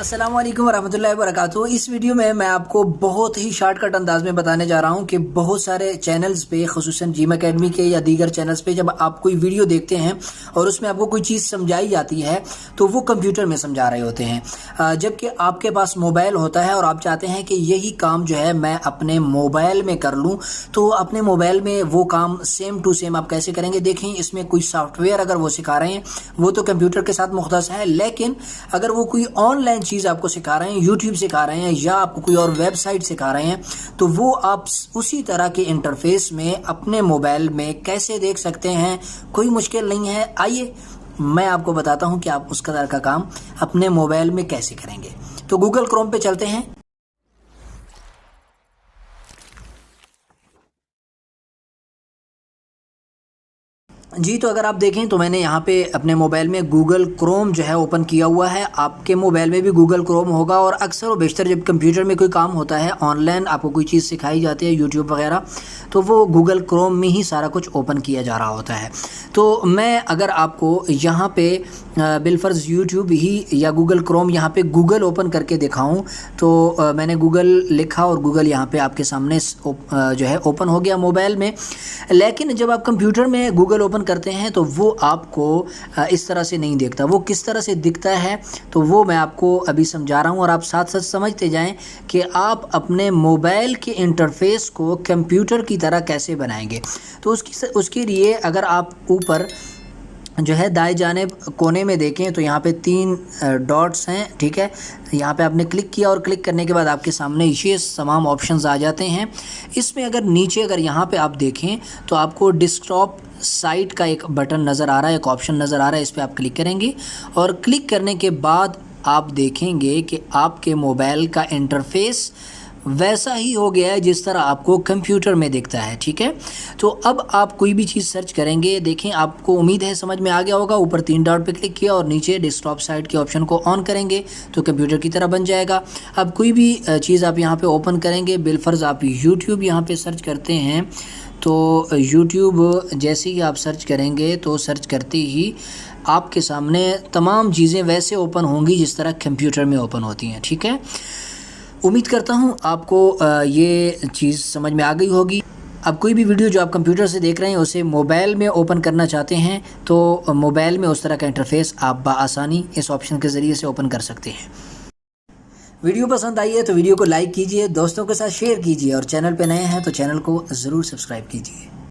अस्सलाम वालेकुम वरहमतुल्लाहि वबरकातुहू। इस वीडियो में मैं आपको बहुत ही शॉर्टकट अंदाज में बताने जा रहा हूं कि बहुत सारे चैनल्स पे, खुसूसन जिम एकेडमी के या दीगर चैनल्स पे जब आप कोई वीडियो देखते हैं और उसमें आपको कोई चीज़ समझाई जाती है तो वो कंप्यूटर में समझा रहे होते हैं, जबकि आपके पास मोबाइल होता है और आप चाहते हैं कि यही काम जो है मैं अपने मोबाइल में कर लूँ। तो अपने मोबाइल में वो काम सेम टू सेम आप कैसे करेंगे? देखें, इसमें कोई सॉफ्टवेयर अगर वो सिखा रहे हैं वो तो कंप्यूटर के साथ मुख्तस है, लेकिन अगर वो कोई ऑनलाइन चीज़ आपको सिखा रहे हैं, यूट्यूब सिखा रहे हैं या आपको कोई और वेबसाइट सिखा रहे हैं, तो वो आप उसी तरह के इंटरफेस में अपने मोबाइल में कैसे देख सकते हैं। कोई मुश्किल नहीं है। आइए मैं आपको बताता हूं कि आप उस कदर का काम अपने मोबाइल में कैसे करेंगे। तो गूगल क्रोम पे चलते हैं। जी, तो अगर आप देखें तो मैंने यहाँ पे अपने मोबाइल में गूगल क्रोम जो है ओपन किया हुआ है। आपके मोबाइल में भी गूगल क्रोम होगा और अक्सर व बेशतर जब कंप्यूटर में कोई काम होता है, ऑनलाइन आपको कोई चीज़ सिखाई जाती है यूट्यूब वगैरह, तो वो गूगल क्रोम में ही सारा कुछ ओपन किया जा रहा होता है। तो मैं अगर आपको यहाँ पे बिलफर्ज यूट्यूब ही या गूगल क्रोम यहाँ पे गूगल ओपन करके दिखाऊँ तो मैंने गूगल लिखा और गूगल यहाँ पे आपके सामने जो है ओपन हो गया मोबाइल में। लेकिन जब आप कंप्यूटर में गूगल ओपन करते हैं तो वो आपको इस तरह से नहीं दिखता। वो किस तरह से दिखता है तो वो मैं आपको अभी समझा रहा हूँ और आप साथ साथ समझते जाएं कि आप अपने मोबाइल के इंटरफेस को कंप्यूटर की तरह कैसे बनाएंगे। तो उसके लिए अगर आप ऊपर जो है दाएं जानिब कोने में देखें तो यहाँ पे 3 डॉट्स हैं, ठीक है। यहाँ पे आपने क्लिक किया और क्लिक करने के बाद आपके सामने ये तमाम ऑप्शंस आ जाते हैं। इसमें अगर नीचे अगर यहाँ पे आप देखें तो आपको डेस्कटॉप साइट का एक बटन नज़र आ रहा है, एक ऑप्शन नज़र आ रहा है। इस पर आप क्लिक करेंगे और क्लिक करने के बाद आप देखेंगे कि आपके मोबाइल का इंटरफेस वैसा ही हो गया है जिस तरह आपको कंप्यूटर में दिखता है, ठीक है। तो अब आप कोई भी चीज़ सर्च करेंगे, देखें आपको उम्मीद है समझ में आ गया होगा। ऊपर 3 डॉट पे क्लिक किया और नीचे डेस्कटॉप साइट के ऑप्शन को ऑन करेंगे तो कंप्यूटर की तरह बन जाएगा। अब कोई भी चीज़ आप यहाँ पे ओपन करेंगे, बिलफर्ज आप यूट्यूब यहाँ पे सर्च करते हैं तो यूट्यूब जैसे ही आप सर्च करेंगे तो सर्च करते ही आपके सामने तमाम चीज़ें वैसे ओपन होंगी जिस तरह कंप्यूटर में ओपन होती हैं, ठीक है। उम्मीद करता हूँ आपको ये चीज़ समझ में आ गई होगी। अब कोई भी वीडियो जो आप कंप्यूटर से देख रहे हैं उसे मोबाइल में ओपन करना चाहते हैं तो मोबाइल में उस तरह का इंटरफेस आप बआसानी इस ऑप्शन के ज़रिए से ओपन कर सकते हैं। वीडियो पसंद आई है तो वीडियो को लाइक कीजिए, दोस्तों के साथ शेयर कीजिए और चैनल पे नए हैं तो चैनल को ज़रूर सब्सक्राइब कीजिए।